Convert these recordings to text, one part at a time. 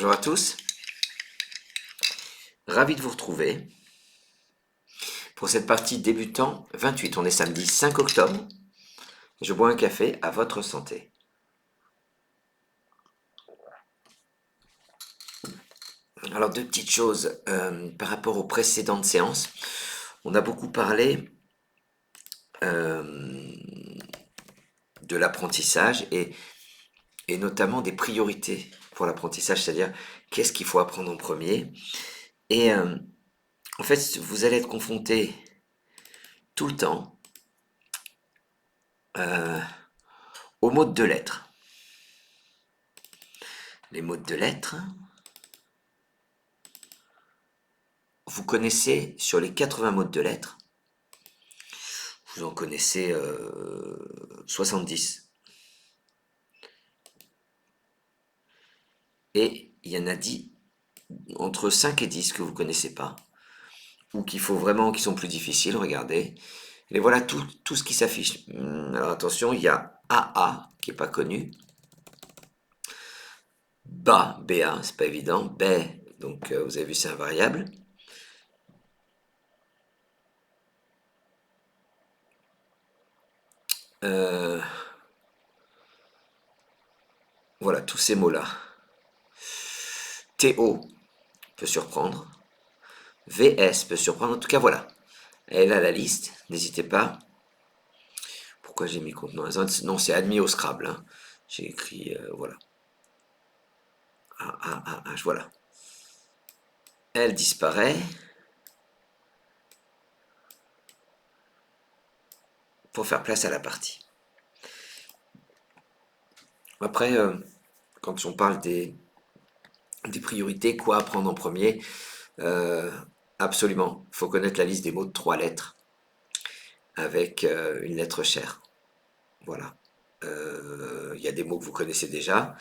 Bonjour à tous, ravi de vous retrouver pour cette partie débutant 28. On est samedi 5 octobre. Je bois un café à votre santé. Alors deux petites choses par rapport aux précédentes séances. On a beaucoup parlé de l'apprentissage et notamment des priorités pour l'apprentissage, c'est-à-dire qu'est-ce qu'il faut apprendre en premier. Et en fait, vous allez être confronté tout le temps aux mots de deux lettres. Les mots de deux lettres, vous connaissez sur les 80 mots de deux lettres, vous en connaissez 70. Et il y en a 10, entre 5 et 10 que vous ne connaissez pas, ou qu'il faut vraiment, qui sont plus difficiles, regardez. Et voilà tout ce qui s'affiche. Alors attention, il y a AA, qui n'est pas connu. BA, c'est pas évident. B, donc vous avez vu, c'est un variable. Voilà, tous ces mots-là. TO peut surprendre. VS peut surprendre. En tout cas, voilà. Elle a la liste. N'hésitez pas. Pourquoi j'ai mis contenant? Non, c'est admis au Scrabble. Hein. J'ai écrit, voilà. Voilà. Elle disparaît. Pour faire place à la partie. Après, quand on parle des priorités, quoi apprendre en premier, absolument, il faut connaître la liste des mots de 3 lettres avec une lettre chère. Voilà. Il y a des mots que vous connaissez déjà.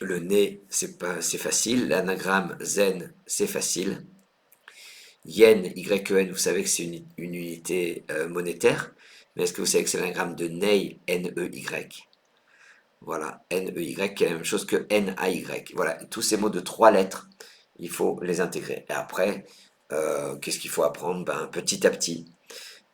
Le nez, c'est facile. L'anagramme zen, c'est facile. Yen, Y-E-N, vous savez que c'est une unité monétaire. Mais est-ce que vous savez que c'est l'anagramme de Ney, N-E-Y? Voilà, N-E-Y, qui est la même chose que N-A-Y. Voilà, tous ces mots de 3 lettres, il faut les intégrer. Et après, qu'est-ce qu'il faut apprendre? Petit à petit,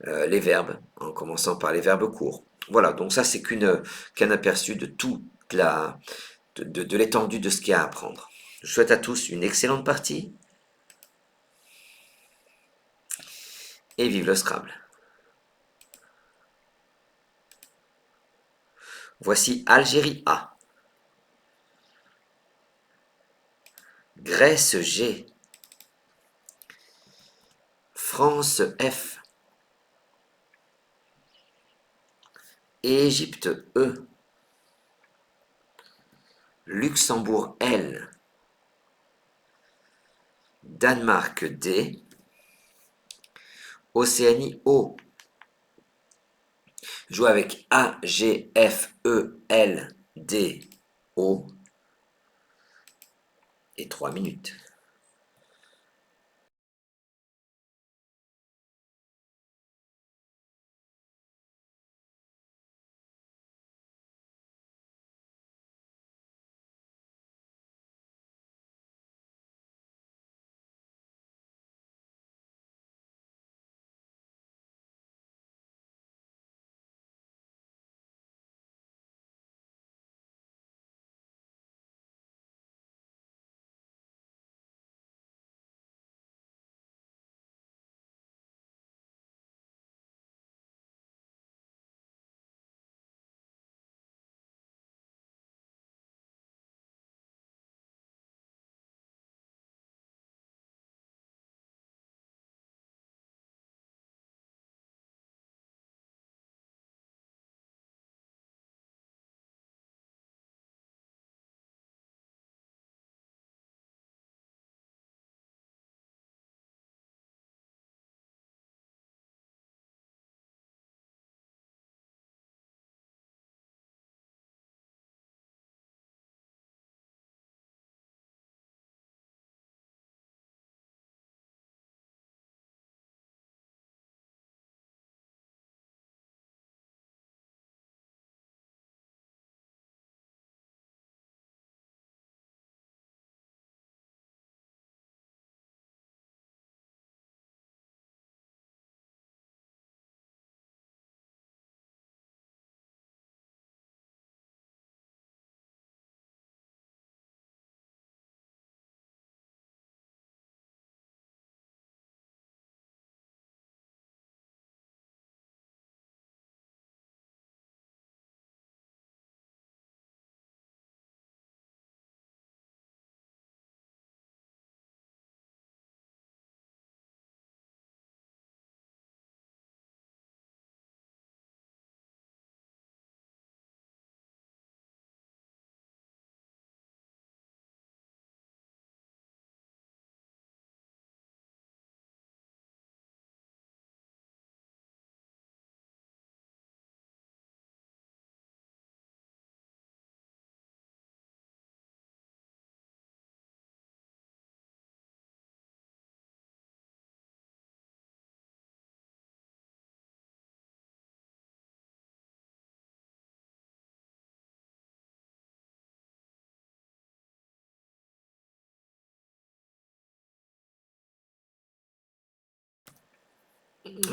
les verbes, en commençant par les verbes courts. Voilà, donc ça, c'est qu'un aperçu de toute de l'étendue de ce qu'il y a à apprendre. Je souhaite à tous une excellente partie et vive le Scrabble. Voici Algérie A, Grèce G, France F, Égypte E, Luxembourg L, Danemark D, Océanie O. Joue avec A, G, F, E, L, D, O. Et 3 minutes.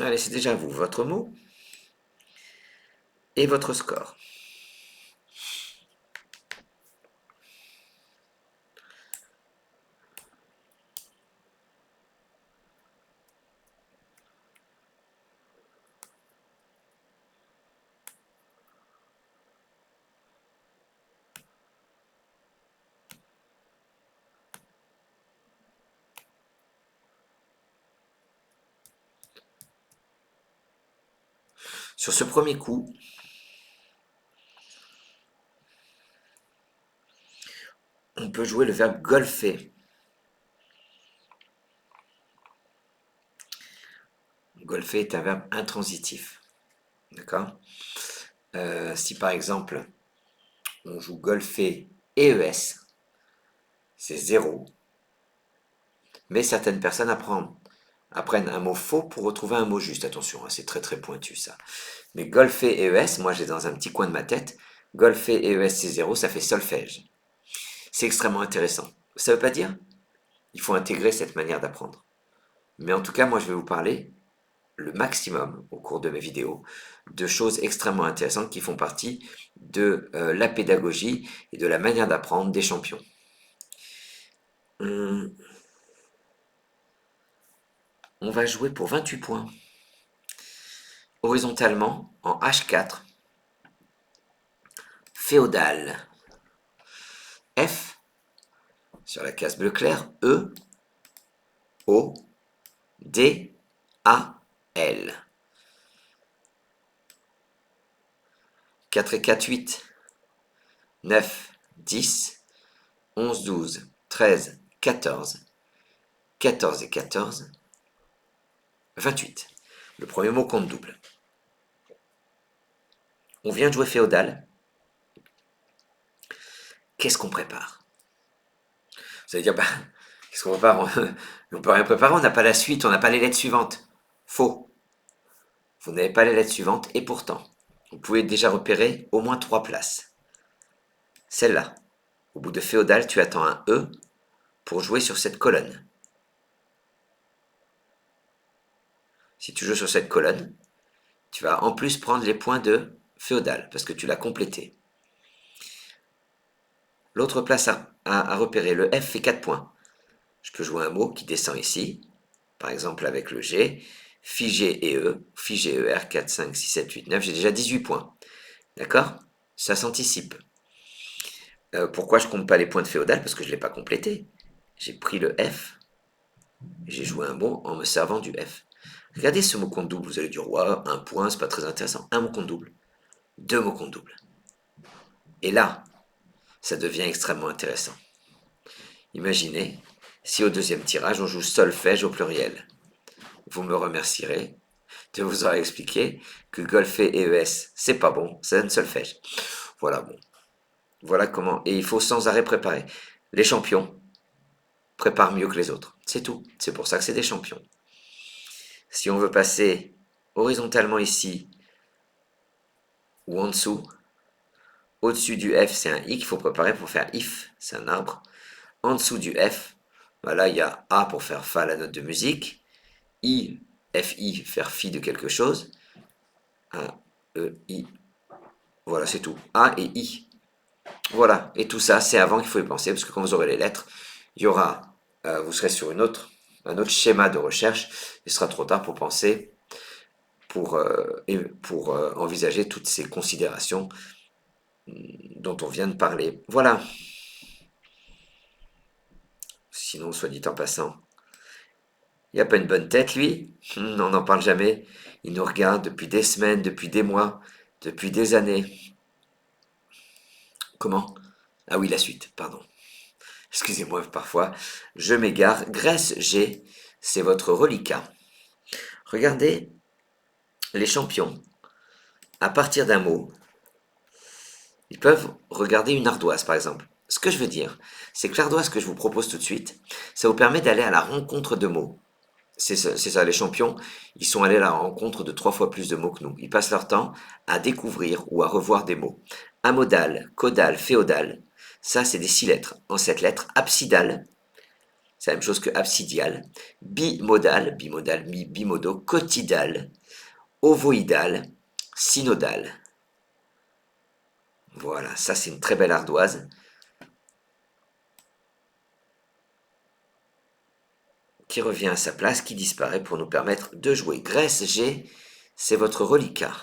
Allez, c'est déjà à vous, votre mot et votre score. Sur ce premier coup, on peut jouer le verbe golfer. Golfer est un verbe intransitif. D'accord? Si par exemple, on joue golfer EES, c'est 0. Mais certaines personnes apprennent un mot faux pour retrouver un mot juste. Attention, hein, c'est très très pointu ça. Mais golfer EES, moi j'ai dans un petit coin de ma tête, golfer EES c'est 0, ça fait solfège. C'est extrêmement intéressant. Ça ne veut pas dire il faut intégrer cette manière d'apprendre. Mais en tout cas, moi je vais vous parler le maximum au cours de mes vidéos de choses extrêmement intéressantes qui font partie de la pédagogie et de la manière d'apprendre des champions. On va jouer pour 28 points. Horizontalement, en H4, féodal. F, sur la case bleu clair, E, O, D, A, L. 4 et 4, 8. 9, 10, 11, 12, 13, 14. 14 et 14, 28. Le premier mot compte double. On vient de jouer féodal. Qu'est-ce qu'on prépare? Vous allez dire, bah, qu'est-ce qu'on prépare? On ne peut rien préparer, on n'a pas la suite, on n'a pas les lettres suivantes. Faux. Vous n'avez pas les lettres suivantes et pourtant, vous pouvez déjà repérer au moins 3 places. Celle-là. Au bout de féodal, tu attends un E pour jouer sur cette colonne. Si tu joues sur cette colonne, tu vas en plus prendre les points de féodal parce que tu l'as complété. L'autre place à repérer, le F fait 4 points. Je peux jouer un mot qui descend ici, par exemple avec le G, Phi G et E, Phi G E R 4, 5, 6, 7, 8, 9, j'ai déjà 18 points. D'accord? Ça s'anticipe. Pourquoi je compte pas les points de féodal? Parce que je ne l'ai pas complété. J'ai pris le F, j'ai joué un mot en me servant du F. Regardez ce mot compte double, vous allez dire, ouais, un point, c'est pas très intéressant. Un mot compte double, deux mots compte double. Et là, ça devient extrêmement intéressant. Imaginez si au deuxième tirage, on joue solfège au pluriel. Vous me remercierez de vous avoir expliqué que golfer et ES, c'est pas bon, ça donne solfège. Voilà, bon. Voilà comment. Et il faut sans arrêt préparer. Les champions préparent mieux que les autres. C'est tout. C'est pour ça que c'est des champions. Si on veut passer horizontalement ici ou en dessous, au-dessus du F, c'est un I qu'il faut préparer pour faire if, c'est un arbre. En dessous du F, voilà, il y a A pour faire Fa, la note de musique. I, F-I, faire Fi de quelque chose. A, E, I. Voilà, c'est tout. A et I. Voilà, et tout ça, c'est avant qu'il faut y penser, parce que quand vous aurez les lettres, il y aura, vous serez sur un autre schéma de recherche, il sera trop tard pour penser, pour envisager toutes ces considérations dont on vient de parler. Voilà. Sinon, soit dit en passant, il n'a pas une bonne tête, lui. On n'en parle jamais. Il nous regarde depuis des semaines, depuis des mois, depuis des années. Comment? Ah oui, la suite, pardon. Excusez-moi parfois, je m'égare. Grèce G, c'est votre reliquat. Regardez les champions. À partir d'un mot, ils peuvent regarder une ardoise, par exemple. Ce que je veux dire, c'est que l'ardoise que je vous propose tout de suite, ça vous permet d'aller à la rencontre de mots. C'est ça, les champions, ils sont allés à la rencontre de 3 fois plus de mots que nous. Ils passent leur temps à découvrir ou à revoir des mots. Amodal, caudal, féodal, ça c'est des 6 lettres. En 7 lettres, absidal, c'est la même chose que absidial. Bimodal, bimodo, cotydal, ovoïdal, synodal. Voilà, ça c'est une très belle ardoise qui revient à sa place, qui disparaît pour nous permettre de jouer. Grèce G, c'est votre reliquat.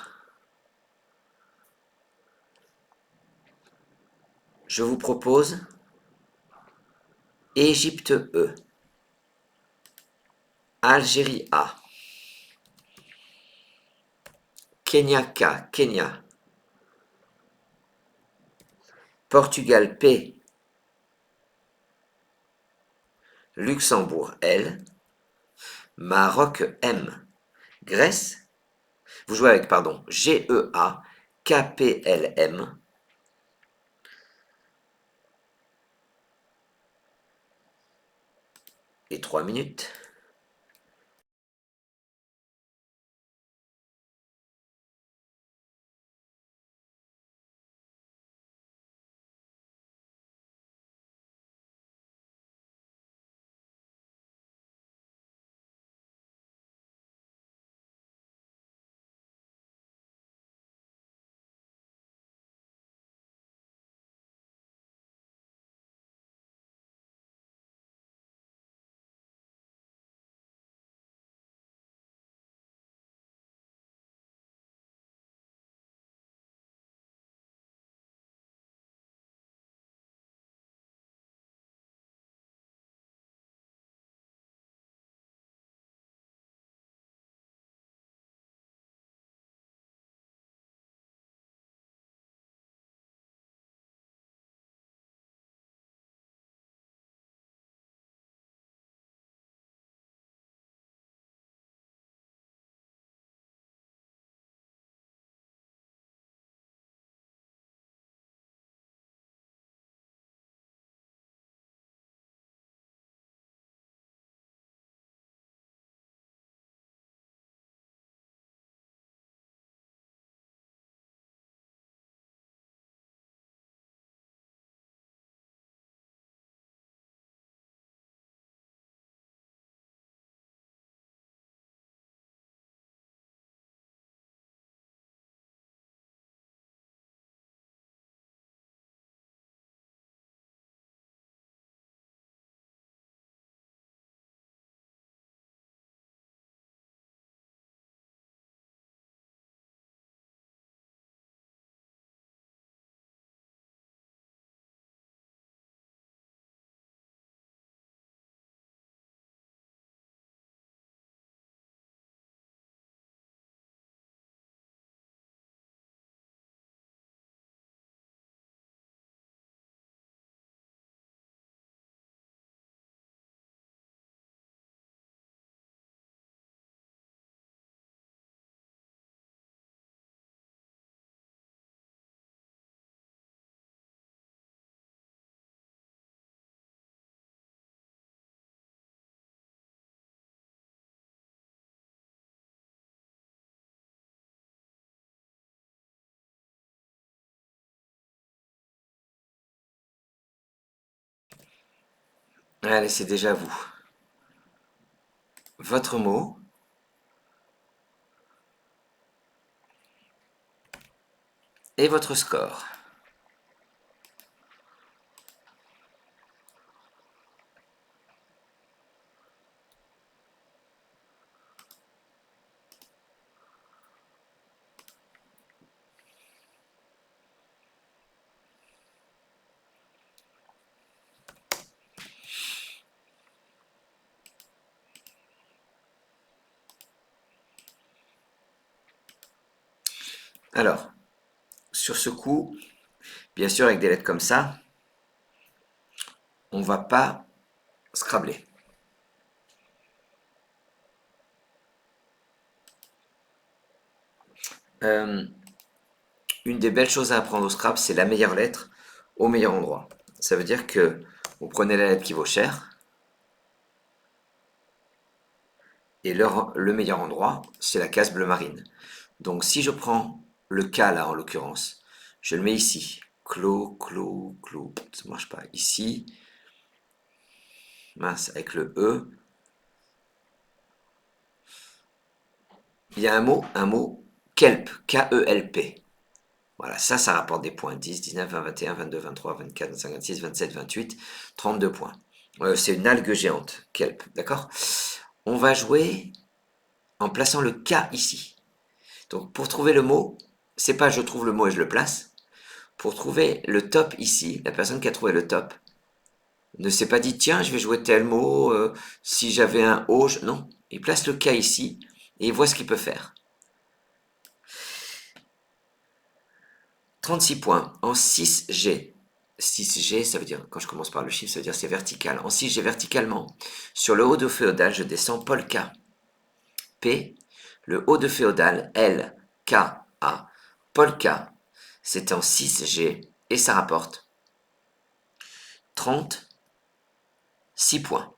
Je vous propose Égypte E, Algérie A, Kenya K, Kenya, Portugal P, Luxembourg L, Maroc M, Grèce, vous jouez avec, pardon, GEA, KPLM, et 3 minutes. Allez, c'est déjà vous. Votre mot et votre score. Alors, sur ce coup, bien sûr, avec des lettres comme ça, on ne va pas scrabler. Euh, une des belles choses à apprendre au Scrabble, c'est la meilleure lettre au meilleur endroit. Ça veut dire que vous prenez la lettre qui vaut cher, et le meilleur endroit, c'est la case bleu marine. Donc si je prends le K là en l'occurrence, je le mets ici. Clos, clos, clos. Ça ne marche pas. Ici. mince, avec le E. Il y a un mot, kelp, K-E-L-P. Voilà, ça rapporte des points. 10, 19, 20, 21, 22, 23, 24, 25, 26, 27, 28, 32 points. C'est une algue géante, kelp, d'accord? On va jouer en plaçant le K ici. Donc pour trouver le mot, c'est pas je trouve le mot et je le place. Pour trouver le top ici, la personne qui a trouvé le top ne s'est pas dit tiens je vais jouer tel mot, si j'avais un O, non. Il place le K ici et il voit ce qu'il peut faire. 36 points en 6G. 6G, ça veut dire, quand je commence par le chiffre, ça veut dire c'est vertical. En 6G verticalement, sur le haut de féodal, je descends polka. P, le haut de féodal, L, K, A. Polka, c'est en 6G et ça rapporte 36 points.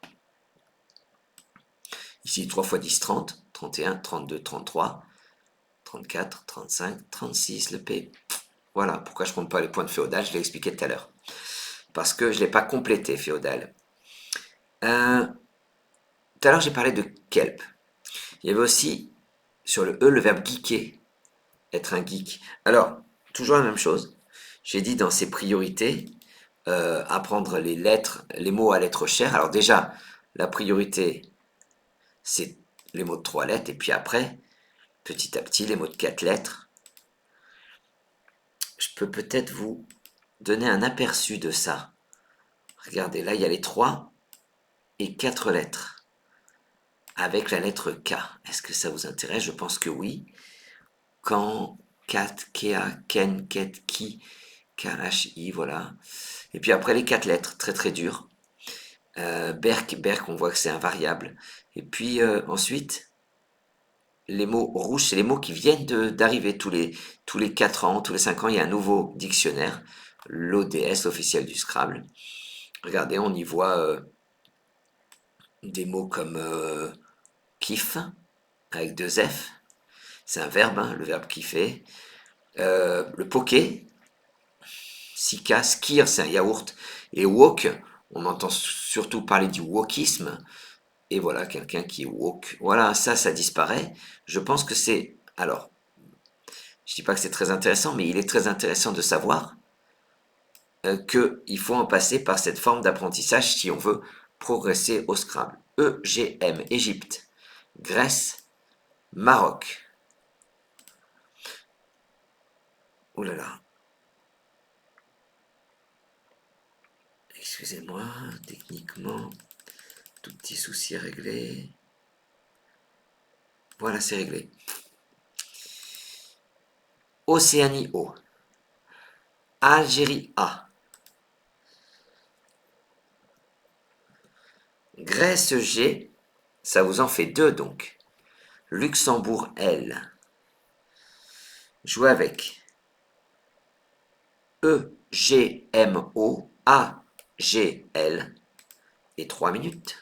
Ici, 3 x 10, 30, 31, 32, 33, 34, 35, 36, le P. Voilà, pourquoi je ne compte pas les points de féodal, je l'ai expliqué tout à l'heure. Parce que je ne l'ai pas complété, féodal. Tout à l'heure, j'ai parlé de kelp. Il y avait aussi, sur le E, le verbe geeker, être un geek. Alors, toujours la même chose. J'ai dit dans ses priorités, apprendre les lettres, les mots à lettres chères. Alors déjà, la priorité, c'est les mots de 3 lettres, et puis après, petit à petit, les mots de 4 lettres. Je peux peut-être vous donner un aperçu de ça. Regardez, là, il y a les 3 et 4 lettres, avec la lettre K. Est-ce que ça vous intéresse? Je pense que oui. Quand, Kat, Kea, Ken, Ket, Ki, K-H-I, voilà. Et puis après, les 4 lettres, très très dures. Berk, Berk, on voit que c'est invariable. Et puis ensuite, les mots rouges, c'est les mots qui viennent d'arriver tous les 4 ans, tous les 5 ans, il y a un nouveau dictionnaire, l'ODS officiel du Scrabble. Regardez, on y voit des mots comme kiff, avec 2 F, c'est un verbe, hein, le verbe kiffer. Le poké, sika, skir, c'est un yaourt. Et wok, on entend surtout parler du wokisme. Et voilà, quelqu'un qui est woke. Voilà, ça disparaît. Je pense que c'est... Alors, je dis pas que c'est très intéressant, mais il est très intéressant de savoir qu'il faut en passer par cette forme d'apprentissage si on veut progresser au Scrabble. EGM, Égypte, Grèce, Maroc. Ouh là là. Excusez-moi, techniquement, tout petit souci réglé. Voilà, c'est réglé. Océanie O. Algérie A. Grèce G. Ça vous en fait 2 donc. Luxembourg L. Jouez avec E, G, M, O, A, G, L et 3 minutes.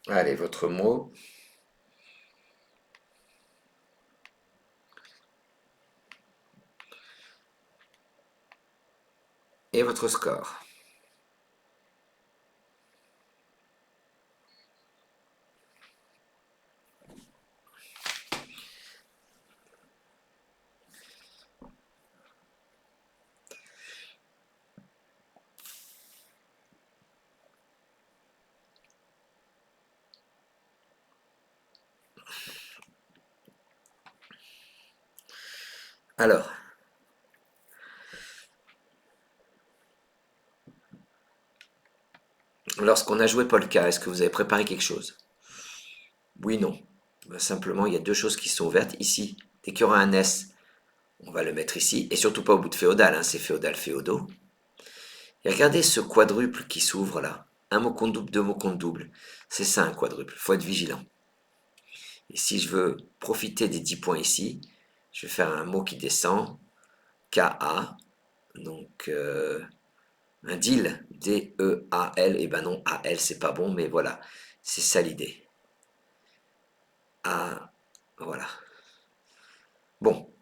Allez, votre mot. Et votre score. Alors, lorsqu'on a joué Polka, est-ce que vous avez préparé quelque chose? Oui, non. Ben, simplement, il y a deux choses qui sont ouvertes. Ici, dès qu'il y aura un S, on va le mettre ici. Et surtout pas au bout de féodal, hein, c'est féodal, féodaux. Et regardez ce quadruple qui s'ouvre là. Un mot compte double, deux mots compte double. C'est ça un quadruple. Il faut être vigilant. Et si je veux profiter des 10 points ici, je vais faire un mot qui descend. K-A. Donc, un deal. D-E-A-L. Et ben non, A-L, c'est pas bon, mais voilà. C'est ça l'idée. A. Voilà. Bon,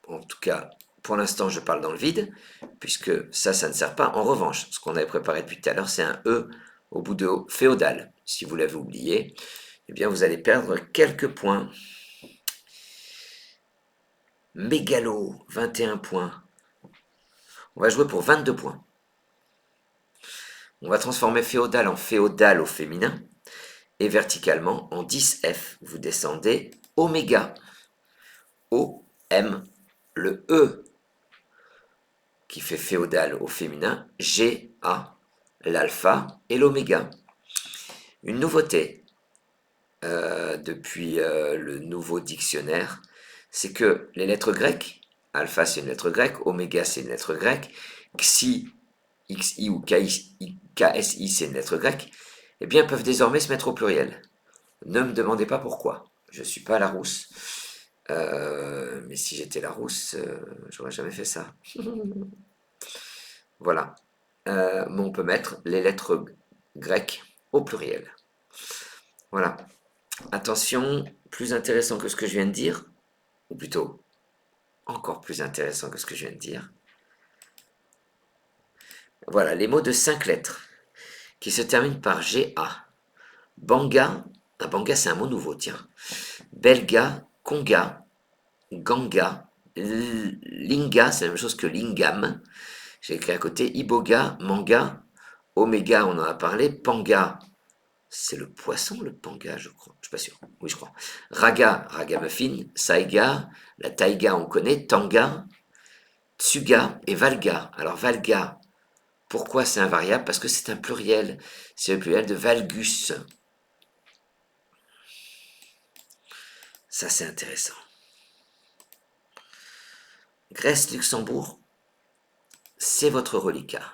en tout cas, pour l'instant, je parle dans le vide, puisque ça ne sert pas. En revanche, ce qu'on avait préparé depuis tout à l'heure, c'est un E au bout de féodal. Si vous l'avez oublié, eh bien, vous allez perdre quelques points. Mégalo, 21 points. On va jouer pour 22 points. On va transformer féodal en féodal au féminin. Et verticalement, en 10F, vous descendez oméga. O-M, le E qui fait féodal au féminin, G-A, l'alpha et l'oméga. Une nouveauté depuis le nouveau dictionnaire, c'est que les lettres grecques, alpha c'est une lettre grecque, oméga c'est une lettre grecque, xi, xi ou ksi c'est une lettre grecque, eh bien peuvent désormais se mettre au pluriel. Ne me demandez pas pourquoi, je ne suis pas Larousse, mais si j'étais Larousse, j'aurais jamais fait ça. Voilà. Mais on peut mettre les lettres grecques au pluriel. Voilà. Attention, plus intéressant que ce que je viens de dire, ou plutôt encore plus intéressant que ce que je viens de dire. Voilà, les mots de 5 lettres qui se terminent par GA. Banga, banga c'est un mot nouveau, tiens. Belga, Conga, Ganga, Linga, c'est la même chose que Lingam. J'ai écrit à côté Iboga, Manga, Oméga, on en a parlé, Panga, c'est le poisson, le panga, je crois. Je suis pas sûr. Oui, je crois. Raga, ragamuffin. Saiga, la taïga, on connaît. Tanga, tsuga et valga. Alors, valga, pourquoi c'est invariable? Parce que c'est un pluriel. C'est le pluriel de valgus. Ça, c'est intéressant. Grèce-Luxembourg, c'est votre reliquat.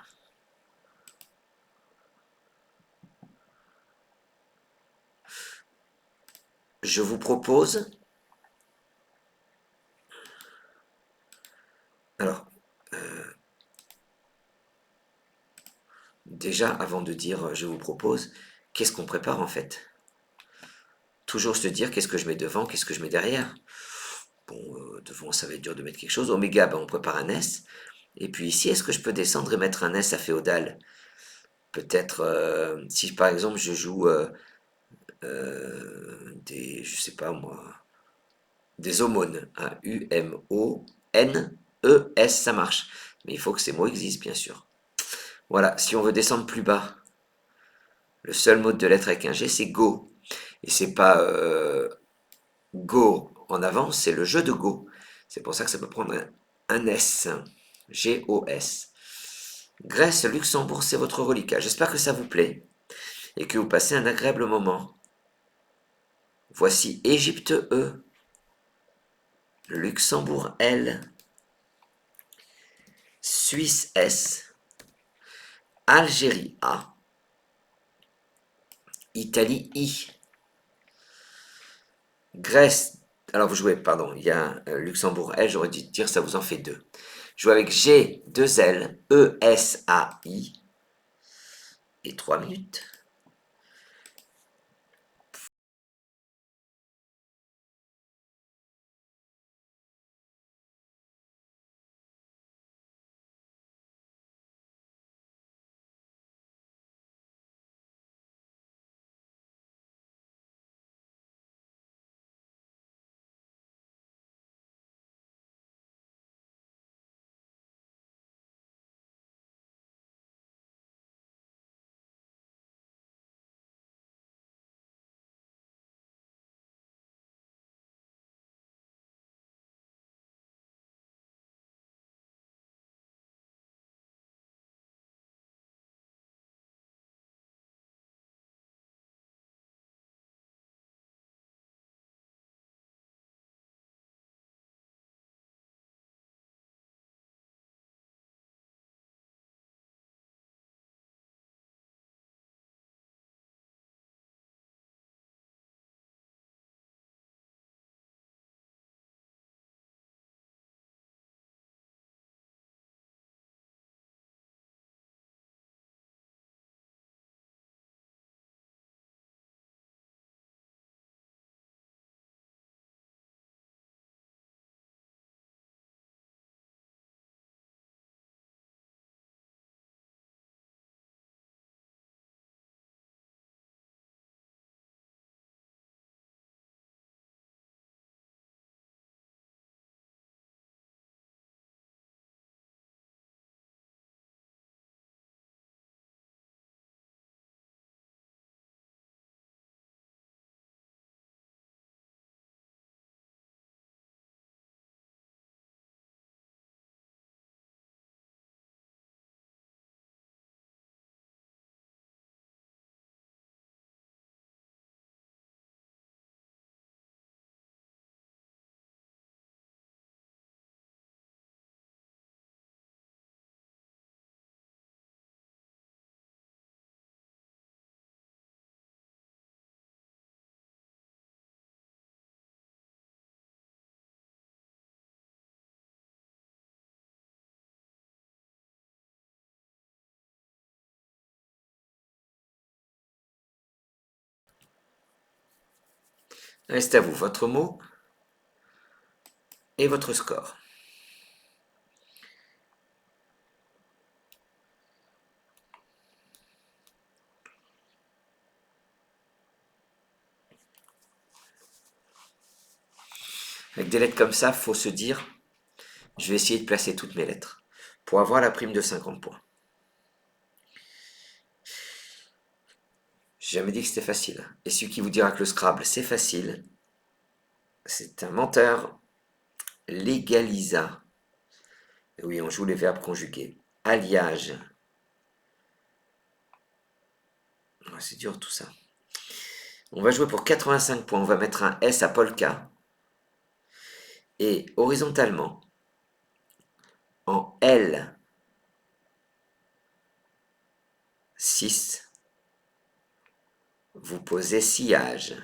Je vous propose... Alors, déjà, avant de dire je vous propose, qu'est-ce qu'on prépare en fait? Toujours se dire qu'est-ce que je mets devant, qu'est-ce que je mets derrière. Bon, devant, ça va être dur de mettre quelque chose. Oméga, ben, on prépare un S. Et puis ici, est-ce que je peux descendre et mettre un S à féodal? Peut-être, si par exemple je joue je sais pas moi, des aumônes, hein, U-M-O-N-E-S, ça marche. Mais il faut que ces mots existent, bien sûr. Voilà, si on veut descendre plus bas, le seul mot de lettre avec un G, c'est Go. Et c'est pas Go en avant, c'est le jeu de Go. C'est pour ça que ça peut prendre un S. G-O-S. Grèce, Luxembourg, c'est votre reliquat. J'espère que ça vous plaît et que vous passez un agréable moment. Voici Égypte E, Luxembourg L, Suisse S, Algérie A, Italie I, Grèce. Alors vous jouez, pardon, il y a Luxembourg L, j'aurais dû dire ça vous en fait deux. Jouez avec G, 2 L, E, S, A, I et 3 minutes. Reste à vous votre mot et votre score. Avec des lettres comme ça, faut se dire, je vais essayer de placer toutes mes lettres pour avoir la prime de 50 points. J'ai jamais dit que c'était facile. Et celui qui vous dira que le Scrabble c'est facile, c'est un menteur. Légalisa. Oui, on joue les verbes conjugués. Alliage. Ouais, c'est dur tout ça. On va jouer pour 85 points. On va mettre un S à Polka. Et horizontalement, en L, 6, vous posez sillage.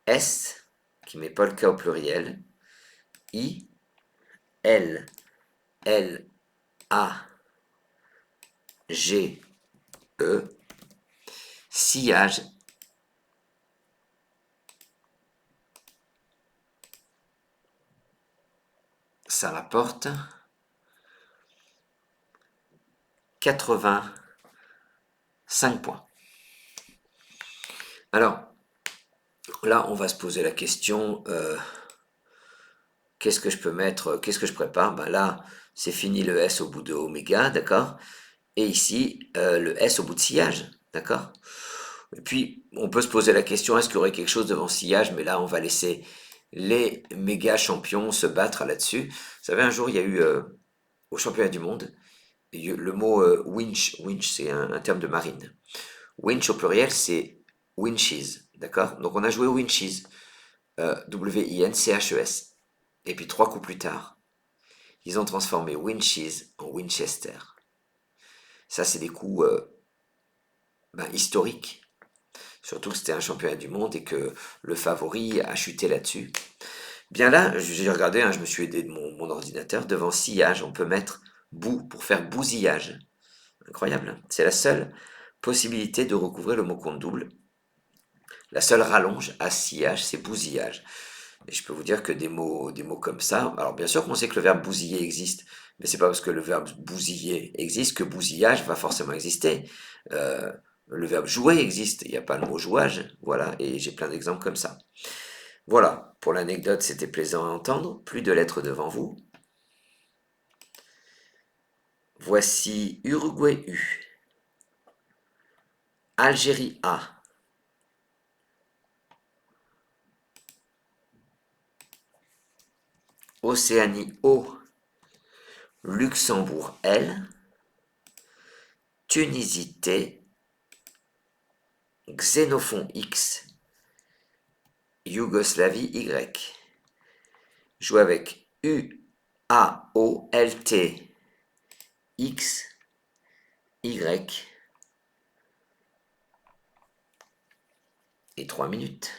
S, qui met Polka au pluriel. I, L, L, A, G, E. Sillage. Ça rapporte 85 points. Alors, là, on va se poser la question, qu'est-ce que je peux mettre, qu'est-ce que je prépare? Ben là, c'est fini le S au bout de oméga, d'accord? Et ici, le S au bout de sillage, d'accord? Et puis, on peut se poser la question, est-ce qu'il y aurait quelque chose devant sillage? Mais là, on va laisser les méga champions se battre là-dessus. Vous savez, un jour, il y a eu, au championnat du monde, le mot winch. Winch, c'est un terme de marine. Winch au pluriel, c'est winches, d'accord? Donc on a joué au winches, W-I-N-C-H-E-S. Et puis 3 coups plus tard, ils ont transformé winches en Winchester. Ça, c'est des coups historiques. Surtout que c'était un championnat du monde et que le favori a chuté là-dessus. Bien là, j'ai regardé, hein, je me suis aidé de mon ordinateur. Devant sillage, on peut mettre bout pour faire bousillage. Incroyable, hein. C'est la seule possibilité de recouvrer le mot compte double. La seule rallonge à sillage, c'est bousillage. Et je peux vous dire que des mots comme ça, alors bien sûr qu'on sait que le verbe bousiller existe, mais c'est pas parce que le verbe bousiller existe que bousillage va forcément exister. Euh, le verbe jouer existe, il n'y a pas le mot jouage, voilà, et j'ai plein d'exemples comme ça. Voilà, pour l'anecdote, c'était plaisant à entendre. Plus de lettres devant vous. Voici Uruguay U, Algérie A, Océanie O, Luxembourg L, Tunisie T, Xénophon X, Yougoslavie Y. Joue avec U, A, O, L, T, X, Y et 3 minutes.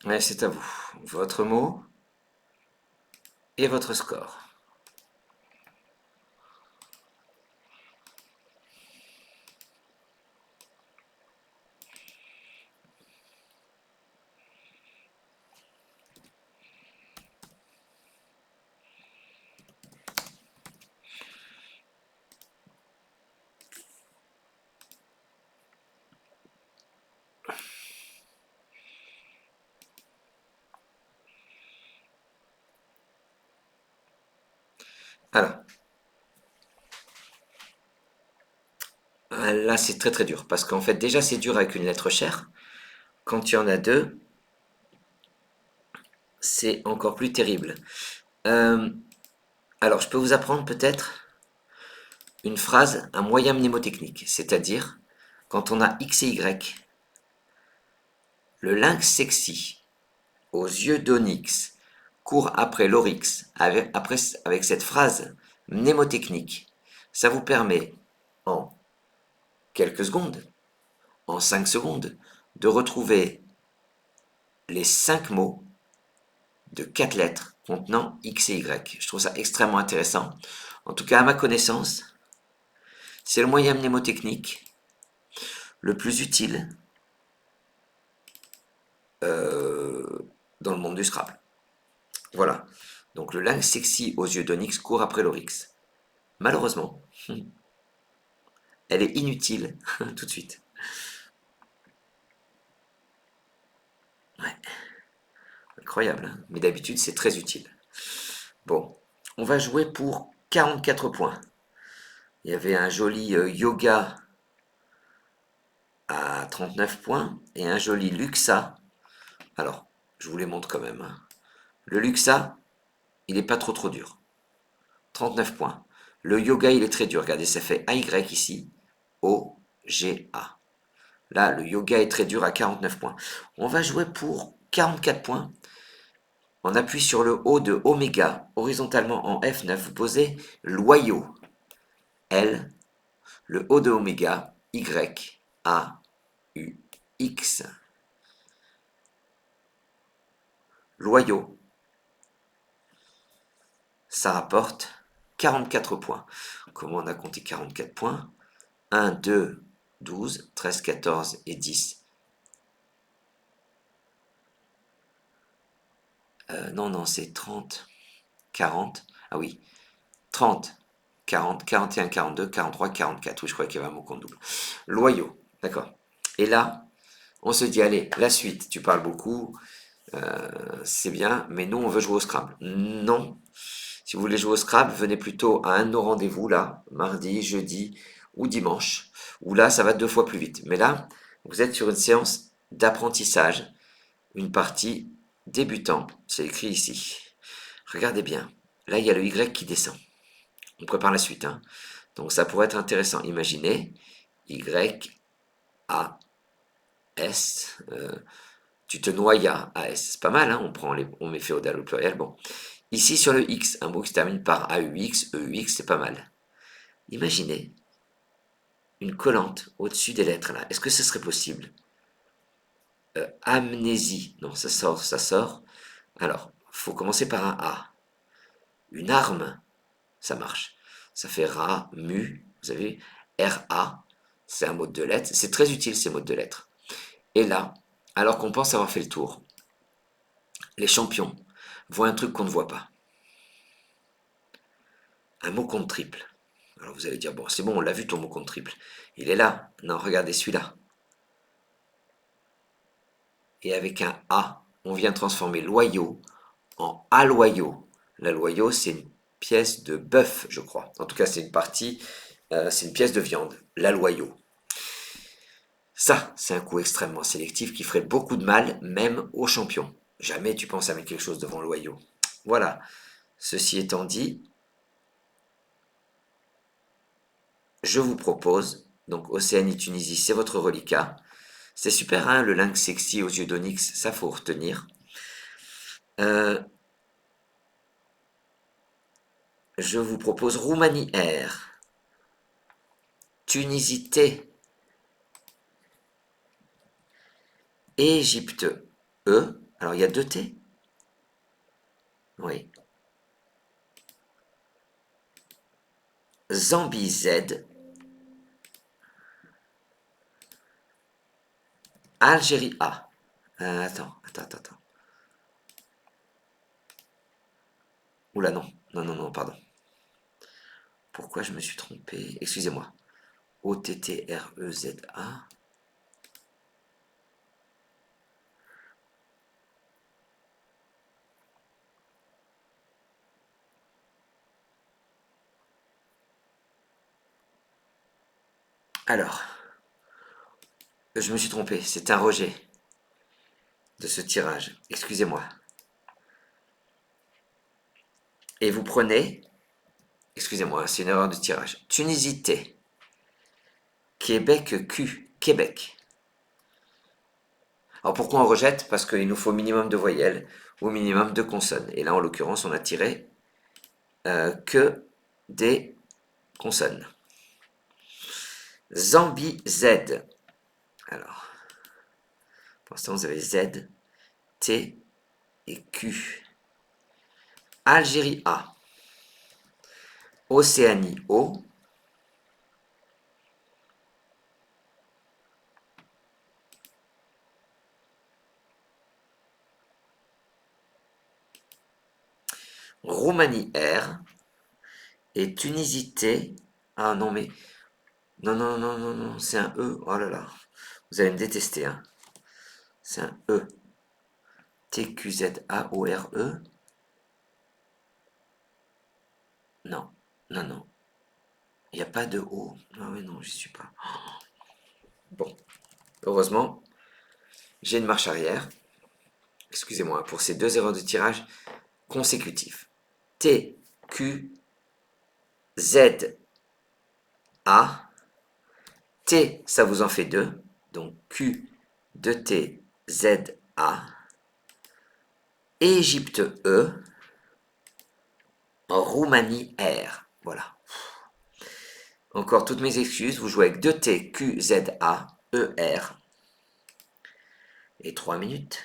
Ouais, c'est à vous. Votre mot et votre score. Alors, là, c'est très très dur. Parce qu'en fait, déjà, c'est dur avec une lettre chère. Quand il y en a deux, c'est encore plus terrible. Euh, alors, je peux vous apprendre peut-être une phrase, un moyen mnémotechnique. C'est-à-dire, quand on a X et Y, le lynx sexy, aux yeux d'onyx, court après l'oryx, avec cette phrase mnémotechnique. Ça vous permet, en quelques secondes, en 5 secondes, de retrouver les 5 mots de 4 lettres contenant X et Y. Je trouve ça extrêmement intéressant. En tout cas, à ma connaissance, c'est le moyen mnémotechnique le plus utile dans le monde du Scrabble. Voilà. Donc le lynx sexy aux yeux d'onyx court après l'oryx. Malheureusement, elle est inutile tout de suite. Ouais, incroyable, hein, mais d'habitude c'est très utile. Bon, on va jouer pour 44 points. Il y avait un joli yoga à 39 points et un joli luxa. Alors, je vous les montre quand même, hein. Le luxa, il n'est pas trop dur. 39 points. Le yoga, il est très dur. Regardez, ça fait AY ici. O-G-A. Là, le yoga est très dur à 49 points. On va jouer pour 44 points. On appuie sur le haut de oméga, horizontalement en F9. Vous posez loyau. L, le haut de oméga, Y, A, U, X. Loyau. Ça rapporte 44 points. Comment on a compté 44 points? 1, 2, 12, 13, 14 et 10. Non, non, c'est 30, 40. Ah oui, 30, 40, 41, 42, 43, 44. Oui, je crois qu'il y avait un mot compte double. Loyaux, d'accord. Et là, on se dit, allez, la suite, tu parles beaucoup, c'est bien, mais nous, on veut jouer au Scrabble. Non. Si vous voulez jouer au Scrabble, venez plutôt à un de nos rendez-vous, là, mardi, jeudi ou dimanche, où là, ça va 2 fois plus vite. Mais là, vous êtes sur une séance d'apprentissage, une partie débutant, c'est écrit ici. Regardez bien, là, il y a le Y qui descend. On prépare la suite, hein. Donc ça pourrait être intéressant. Imaginez Y, A, S. Tu te noyas, A, S. C'est pas mal, hein. On met féodal au pluriel. Bon. Ici, sur le X, un mot qui se termine par AUX, EUX, c'est pas mal. Imaginez une collante au-dessus des lettres, là. Est-ce que ce serait possible? Amnésie. Non, ça sort, ça sort. Alors, faut commencer par un A. Une arme, ça marche. Ça fait ra, mu, vous avez RA, c'est un mot de 2 lettres. C'est très utile ces mots de 2 lettres. Et là, alors qu'on pense avoir fait le tour, les champions voient un truc qu'on ne voit pas. Un mot compte triple. Alors vous allez dire, bon, c'est bon, on l'a vu ton mot compte triple. Il est là. Non, regardez celui-là. Et avec un A, on vient transformer loyau en aloyau. La loyau, c'est une pièce de bœuf, je crois. En tout cas, c'est une partie, c'est une pièce de viande. La loyau. Ça, c'est un coup extrêmement sélectif qui ferait beaucoup de mal, même aux champions. Jamais tu penses à mettre quelque chose devant loyau. Voilà. Ceci étant dit, je vous propose, donc Océanie Tunisie, c'est votre reliquat. C'est super, hein, le lynx sexy aux yeux d'onyx, ça faut retenir. Euh, je vous propose Roumanie R, Tunisie T, Égypte E, Alors, il y a deux T? Oui. Zambie Z. Algérie A. Attends. Oula, non. Non, pardon. Pourquoi je me suis trompé? Excusez-moi. OTTREZA. Alors, je me suis trompé. C'est un rejet de ce tirage. Excusez-moi. Et vous prenez, excusez-moi, c'est une erreur de tirage. Tunisie T. Québec Q. Québec. Alors pourquoi on rejette? Parce qu'il nous faut minimum de voyelles ou minimum de consonnes. Et là, en l'occurrence, on a tiré que des consonnes. Zambie Z. Alors, pour l'instant, vous avez Z, T et Q. Algérie A. Océanie O. Roumanie R. Et Tunisie T. Ah non, mais. Non, c'est un E. Oh là là. Vous allez me détester, hein. C'est un E. TQZAORE. Non. Il n'y a pas de O. Ah oui, non, j'y suis pas. Bon, heureusement, j'ai une marche arrière. Excusez-moi pour ces deux erreurs de tirage consécutives. T, Q, Z, A. T, ça vous en fait deux. Donc Q, 2T, Z, A. Égypte E. Roumanie R. Voilà. Encore toutes mes excuses. Vous jouez avec 2T, Q, Z, A, E, R. Et 3 minutes.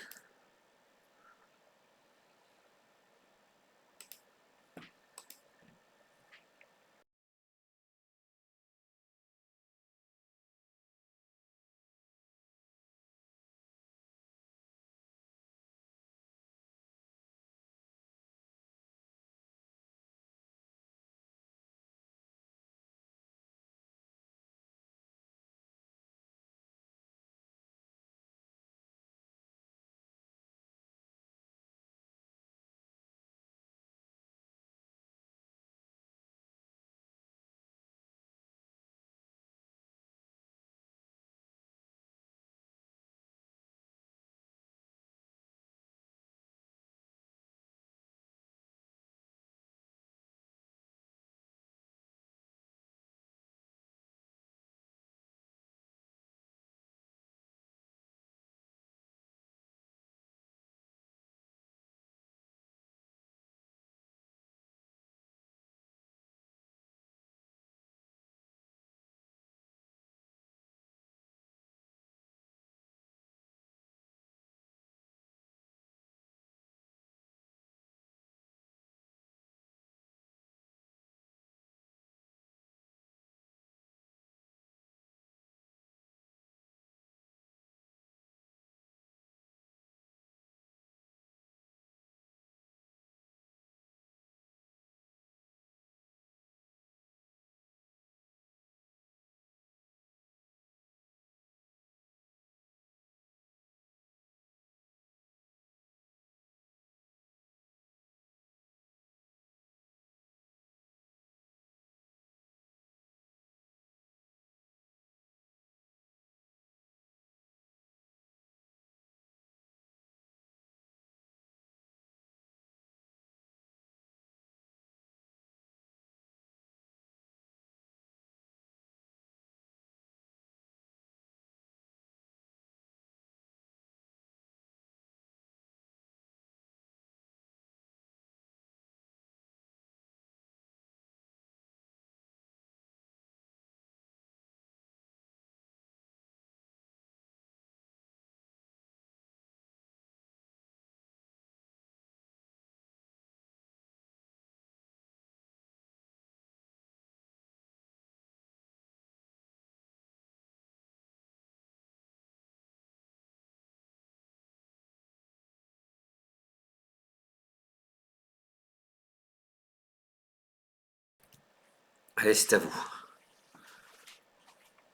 Allez, c'est à vous.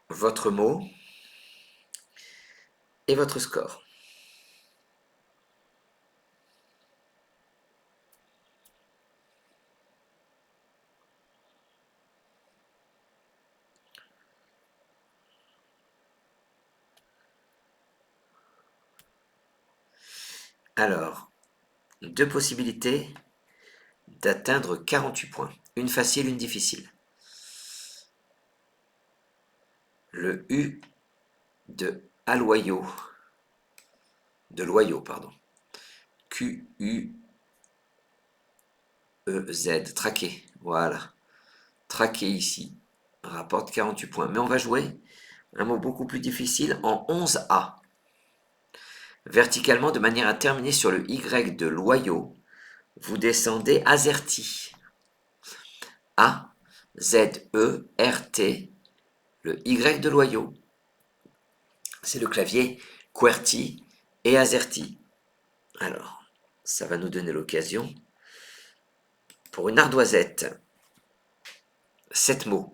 Votre mot et votre score. Alors, deux possibilités d'atteindre 48 points. Une facile, une difficile. Le U de Aloyau. De loyau, pardon. Q-U-E-Z. Traqué. Voilà. Traqué ici. Rapporte 48 points. Mais on va jouer un mot beaucoup plus difficile en 11A. Verticalement, de manière à terminer sur le Y de loyau, vous descendez AZERTY. A-Z-E-R-T, le Y de loyau. C'est le clavier QWERTY et AZERTY. Alors, ça va nous donner l'occasion, pour une ardoisette, 7 mots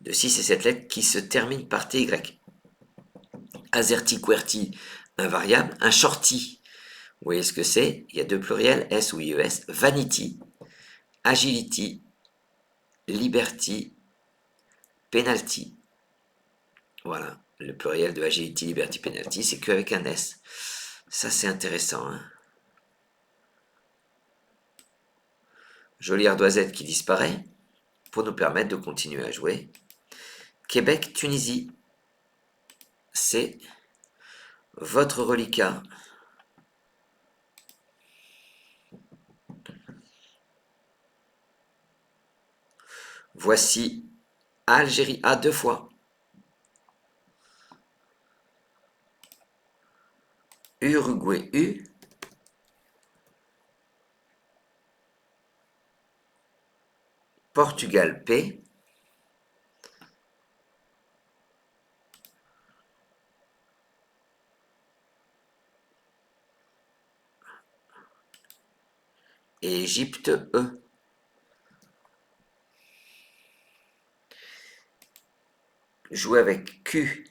de 6 et 7 lettres qui se terminent par TY. AZERTY, QWERTY, invariable. Un shorty, vous voyez ce que c'est? Il y a deux pluriels, S ou IES. Vanity, agility, liberty, penalty. Voilà, le pluriel de agility, liberty, penalty, c'est qu'avec un S. Ça, c'est intéressant. Hein. Jolie ardoisette qui disparaît pour nous permettre de continuer à jouer. Québec, Tunisie, c'est votre reliquat. Voici Algérie A deux fois. Uruguay U. Portugal P. Et Égypte E. Jouer avec Q,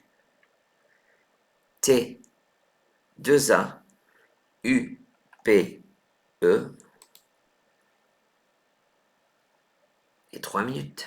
T, 2A, U, P, E. Et 3 minutes.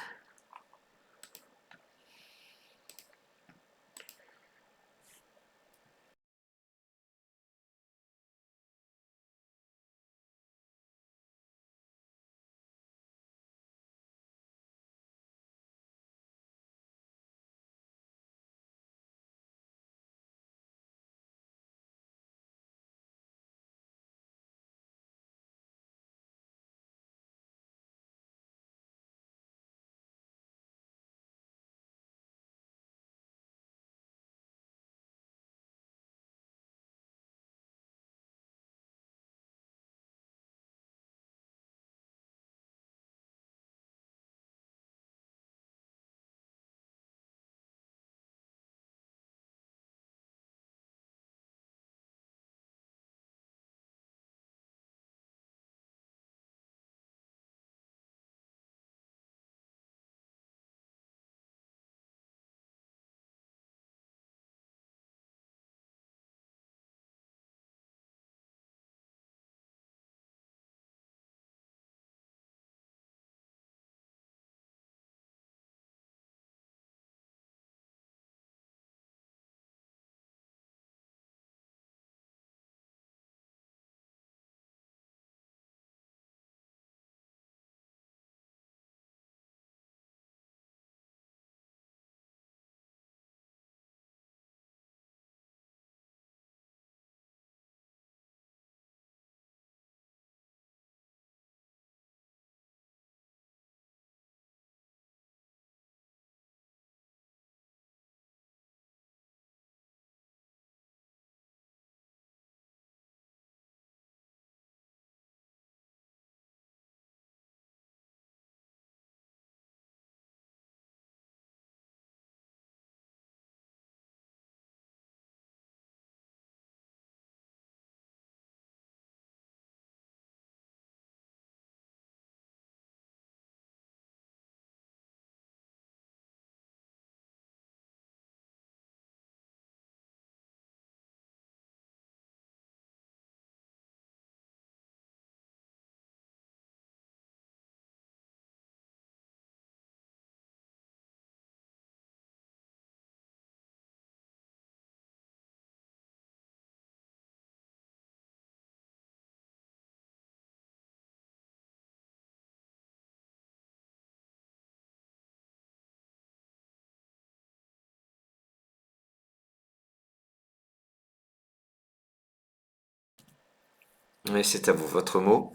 Mais c'est à vous, votre mot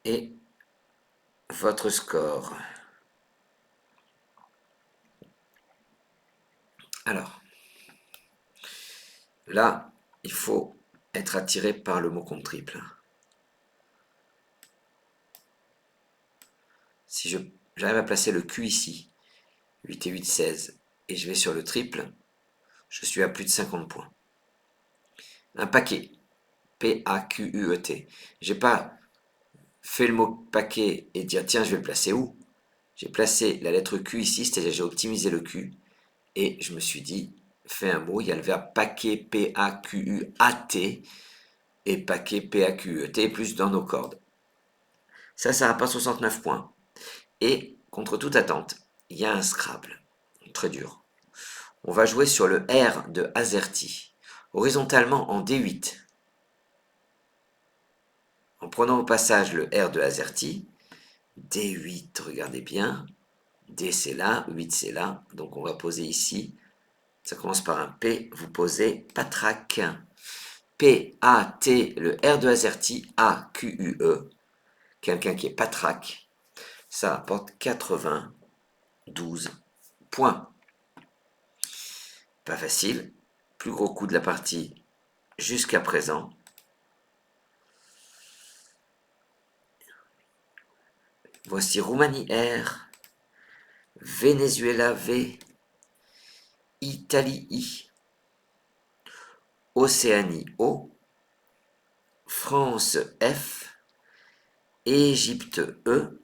et votre score. Alors, là, il faut être attiré par le mot compte triple. Si j'arrive à placer le Q ici, 8 et 8, 16, et je vais sur le triple, je suis à plus de 50 points. Un paquet, P-A-Q-U-E-T. J'ai pas fait le mot paquet et dire tiens, je vais le placer où? J'ai placé la lettre Q ici, c'est-à-dire j'ai optimisé le Q, et je me suis dit, fais un mot, il y a le verbe paquet, P-A-Q-U-A-T, et paquet, P-A-Q-U-E-T, plus dans nos cordes. Ça rapporte 69 points. Et, contre toute attente, il y a un Scrabble, très dur. On va jouer sur le R de Azerty, horizontalement en D8. En prenant au passage le R de Azerty, D8, regardez bien, D c'est là, 8 c'est là, donc on va poser ici, ça commence par un P, vous posez patraque, P-A-T, le R de Azerty, A-Q-U-E, quelqu'un qui est patraque, ça apporte 92 points. Pas facile, plus gros coup de la partie jusqu'à présent. Voici Roumanie R, Venezuela V, Italie I, Océanie O, France F, Égypte E,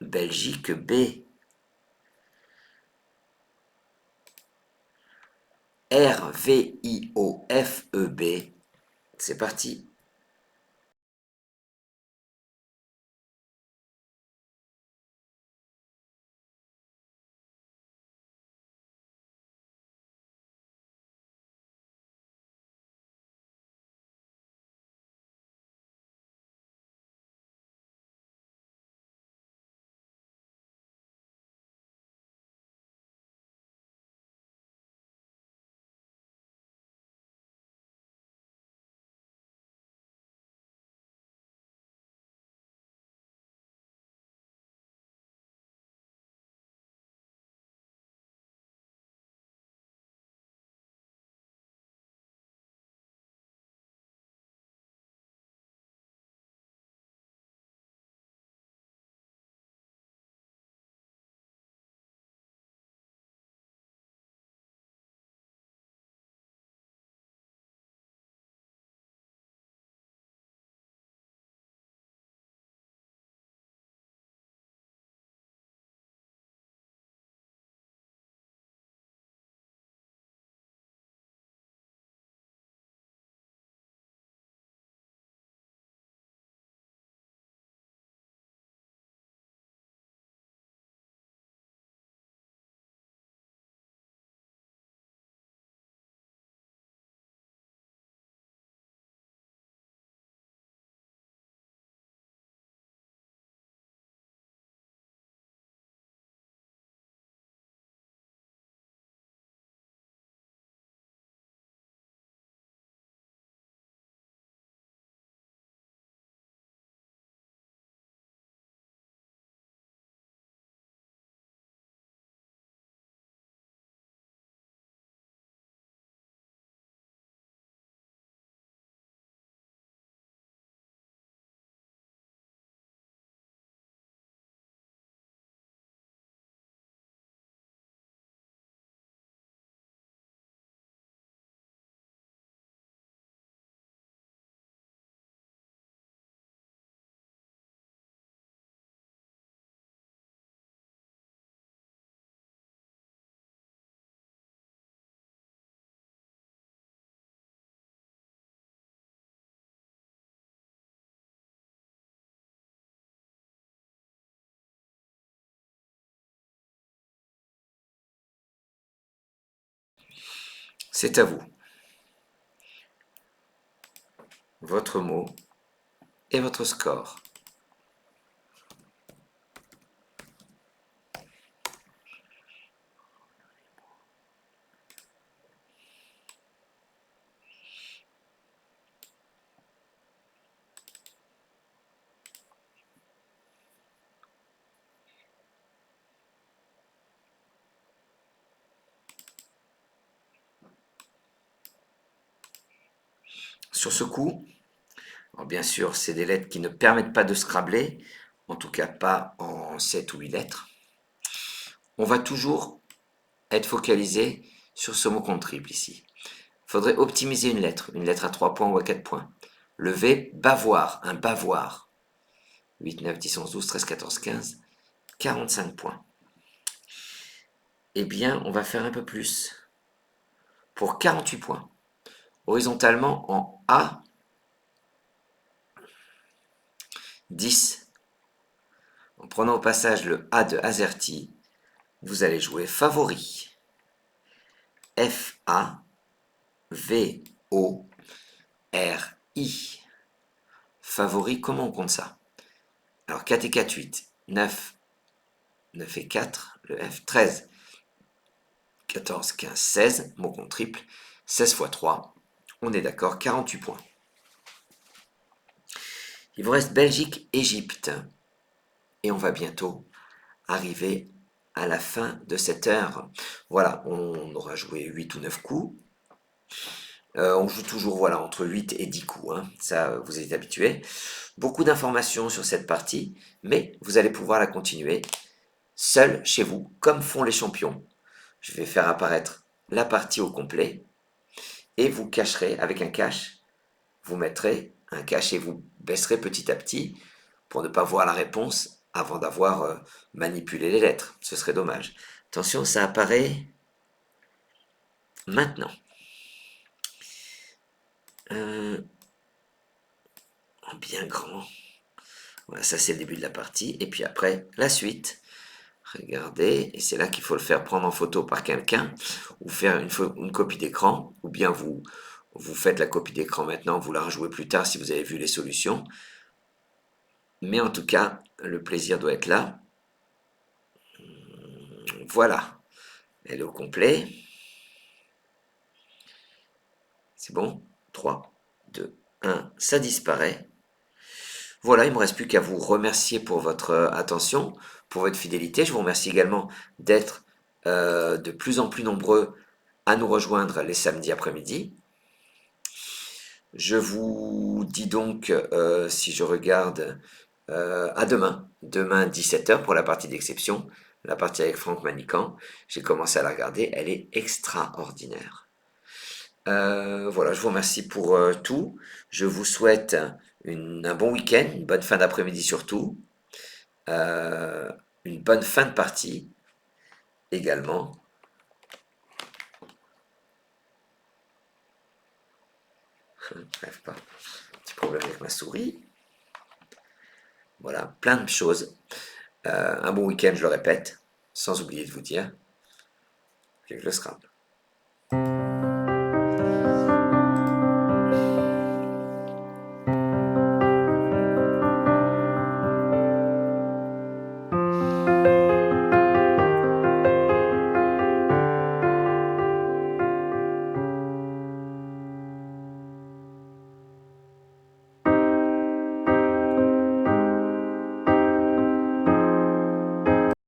Belgique B, R, V, I, O, F, E, B. C'est parti. C'est à vous. Votre mot et votre score. sur ce coup, alors bien sûr, c'est des lettres qui ne permettent pas de scrabler, en tout cas pas en 7 ou 8 lettres. On va toujours être focalisé sur ce mot compte triple ici. Il faudrait optimiser une lettre à 3 points ou à 4 points. Le V, bavoir, un bavoir. 8, 9, 10, 11, 12, 13, 14, 15, 45 points. Eh bien, on va faire un peu plus pour 48 points. Horizontalement en A, 10. En prenant au passage le A de AZERTY, vous allez jouer favori. F-A-V-O-R-I. Favori, comment on compte ça? Alors 4 et 4, 8. 9, 9 et 4, le F, 13, 14, 15, 16, mot compte triple, 16 fois 3, on est d'accord, 48 points. Il vous reste Belgique, Égypte, et on va bientôt arriver à la fin de cette heure. Voilà, on aura joué 8 ou 9 coups. On joue toujours voilà, entre 8 et 10 coups, hein. Ça vous êtes habitués. Beaucoup d'informations sur cette partie, mais vous allez pouvoir la continuer seul chez vous, comme font les champions. Je vais faire apparaître la partie au complet et vous cacherez avec un cache. Vous mettrez un cache et vous baisserez petit à petit pour ne pas voir la réponse avant d'avoir manipulé les lettres. Ce serait dommage. Attention, ça apparaît maintenant. En bien grand. Voilà, ça c'est le début de la partie. Et puis après, la suite. Regardez, et c'est là qu'il faut le faire prendre en photo par quelqu'un, ou faire une copie d'écran, ou bien vous faites la copie d'écran maintenant, vous la rejouez plus tard si vous avez vu les solutions. Mais en tout cas, le plaisir doit être là. Voilà, elle est au complet. C'est bon? 3, 2, 1, ça disparaît. Voilà, il ne me reste plus qu'à vous remercier pour votre attention, pour votre fidélité. Je vous remercie également d'être de plus en plus nombreux à nous rejoindre les samedis après-midi. Je vous dis donc, si je regarde, à demain 17h pour la partie d'exception, la partie avec Franck Manican. J'ai commencé à la regarder, elle est extraordinaire. Voilà, je vous remercie pour tout. Je vous souhaite un bon week-end, une bonne fin d'après-midi surtout, euh, une bonne fin de partie également. Bref, pas. Petit problème avec ma souris. Voilà, plein de choses. Un bon week-end, je le répète, sans oublier de vous dire que le Scrabble.